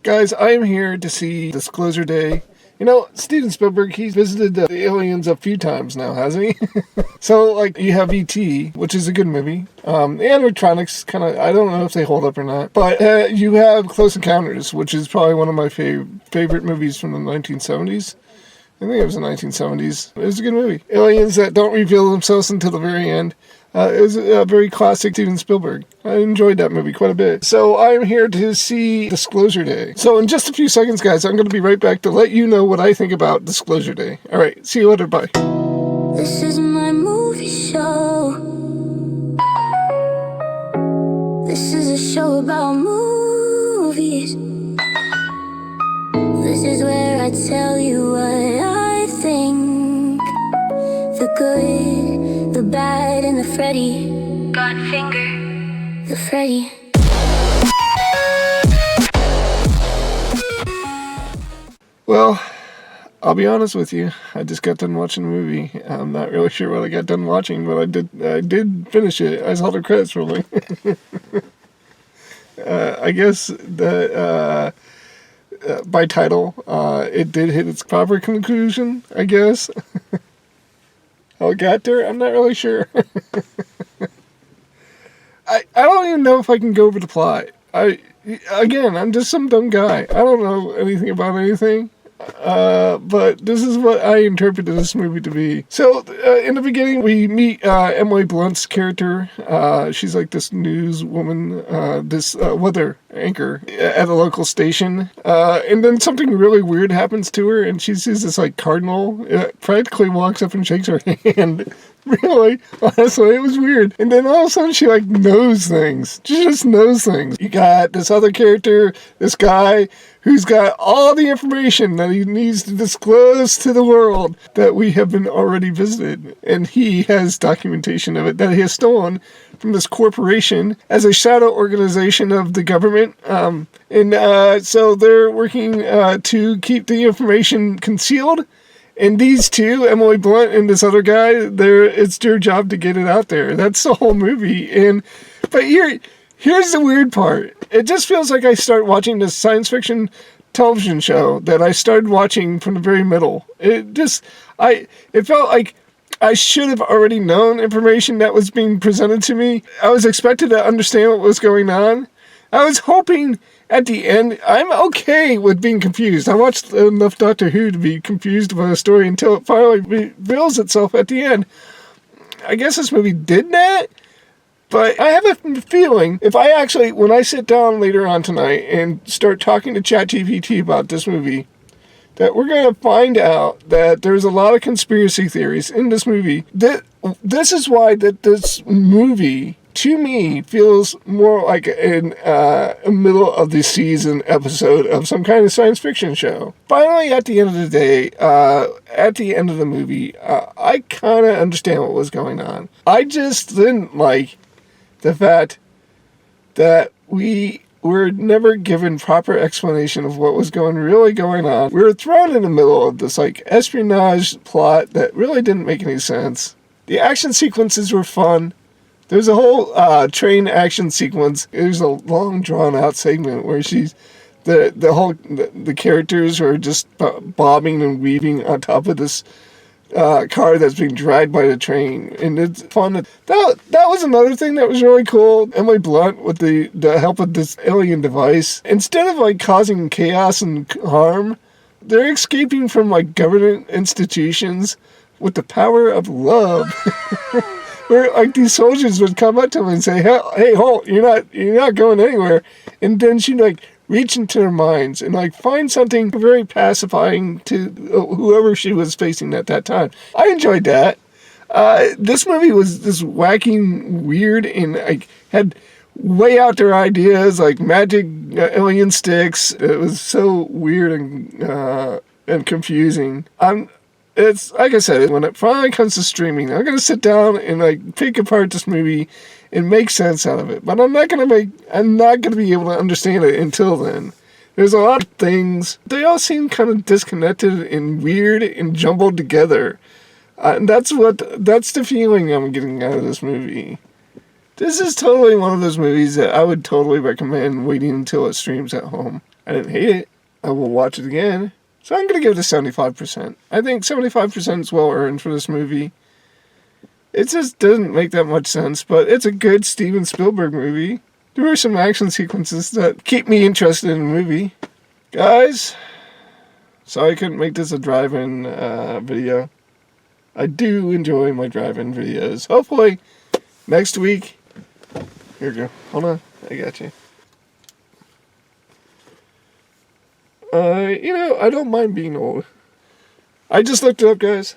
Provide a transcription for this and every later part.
Guys, I am here to see Disclosure Day. You know, Steven Spielberg, he's visited the aliens a few times now, hasn't he? So, like, you have E.T., which is a good movie. The animatronics kind of, I don't know if they hold up or not. But you have Close Encounters, which is probably one of my favorite movies from the 1970s. I think it was the 1970s. It was a good movie. Aliens that don't reveal themselves until the very end. It was a very classic Steven Spielberg. I enjoyed that movie quite a bit. So I'm here to see Disclosure Day. So in just a few seconds, guys, I'm going to be right back to let you know what I think about Disclosure Day. All right, see you later. Bye. This is my movie show. This is a show about movies. This is where I tell you what I think. The good, the bad, and the Freddy. Godfinger. The Freddy. Well, I'll be honest with you. I just got done watching the movie. I'm not really sure what I got done watching, but I did finish it. I saw the credits rolling. I guess that by title, it did hit its proper conclusion, I guess. How it got there, I'm not really sure. I don't even know if I can go over the plot. I'm just some dumb guy. I don't know anything about anything. But this is what I interpreted this movie to be. So, in the beginning, we meet Emily Blunt's character. She's like this newswoman, this weather anchor at a local station. And then something really weird happens to her, and she sees this like cardinal. Practically walks up and shakes her hand. Really, honestly, it was weird. And then all of a sudden she like knows things. She just knows things. You got this other character, this guy who's got all the information that he needs to disclose to the world that we have been already visited. And he has documentation of it that he has stolen from this corporation as a shadow organization of the government. So they're working to keep the information concealed. And these two, Emily Blunt and this other guy, it's their job to get it out there. That's the whole movie. But here's the weird part. It just feels like I start watching this science fiction television show that I started watching from the very middle. It felt like I should have already known information that was being presented to me. I was expected to understand what was going on. I was hoping at the end, I'm okay with being confused. I watched enough Doctor Who to be confused about a story until it finally reveals itself at the end. I guess this movie did that, but I have a feeling when I sit down later on tonight and start talking to ChatGPT about this movie, that we're going to find out that there's a lot of conspiracy theories in this movie. This is why this movie, to me, feels more like a middle of the season episode of some kind of science fiction show. Finally, at the end of the day, at the end of the movie, I kind of understand what was going on. I just didn't like the fact that we were never given proper explanation of what was really going on. We were thrown in the middle of this like espionage plot that really didn't make any sense. The action sequences were fun. There's a whole train action sequence. There's a long, drawn-out segment where the characters are just bobbing and weaving on top of this car that's being dragged by the train, and it's fun. That was another thing that was really cool. Emily Blunt, with the help of this alien device, instead of like causing chaos and harm, they're escaping from like government institutions with the power of love. Where like these soldiers would come up to him and say, "Hey, halt! You're not going anywhere." And then she'd like reach into their minds and like find something very pacifying to whoever she was facing at that time. I enjoyed that. This movie was this wacky, weird, and like had way out there ideas like magic alien sticks. It was so weird and confusing. It's like I said, when it finally comes to streaming, I'm gonna sit down and like pick apart this movie and make sense out of it. But I'm not gonna be able to understand it until then. There's a lot of things. They all seem kind of disconnected and weird and jumbled together. And that's the feeling I'm getting out of this movie. This is totally one of those movies that I would totally recommend waiting until it streams at home. I didn't hate it. I will watch it again. So I'm going to give it a 75%. I think 75% is well earned for this movie. It just doesn't make that much sense, but it's a good Steven Spielberg movie. There are some action sequences that keep me interested in the movie. Guys, sorry I couldn't make this a drive-in video. I do enjoy my drive-in videos. Hopefully, next week... Here we go. Hold on. I got you. I don't mind being old. I just looked it up, guys.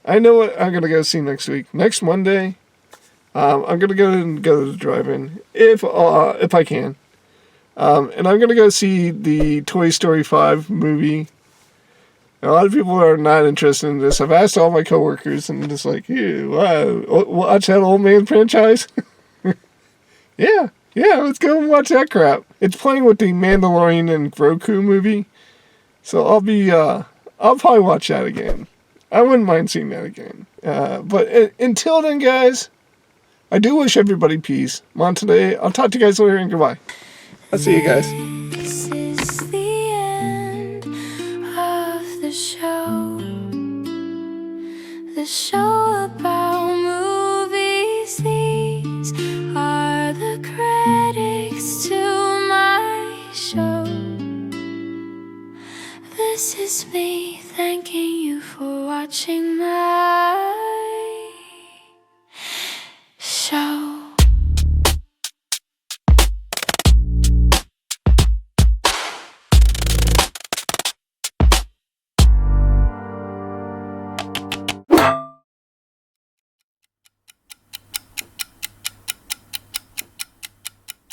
I know what I'm going to go see next week. Next Monday, I'm going to go to the drive-in, if I can. And I'm going to go see the Toy Story 5 movie. A lot of people are not interested in this. I've asked all my coworkers, and just like, hey, wow, watch that old man franchise? Yeah, let's go and watch that crap. It's playing with the Mandalorian and Grogu movie. So I'll probably watch that again. I wouldn't mind seeing that again. But until then, guys, I do wish everybody peace. Monday, I'll talk to you guys later, and goodbye. I'll see you guys. This is the end of the show. The show about movies. These are the credits to my show. This is me thanking you for watching my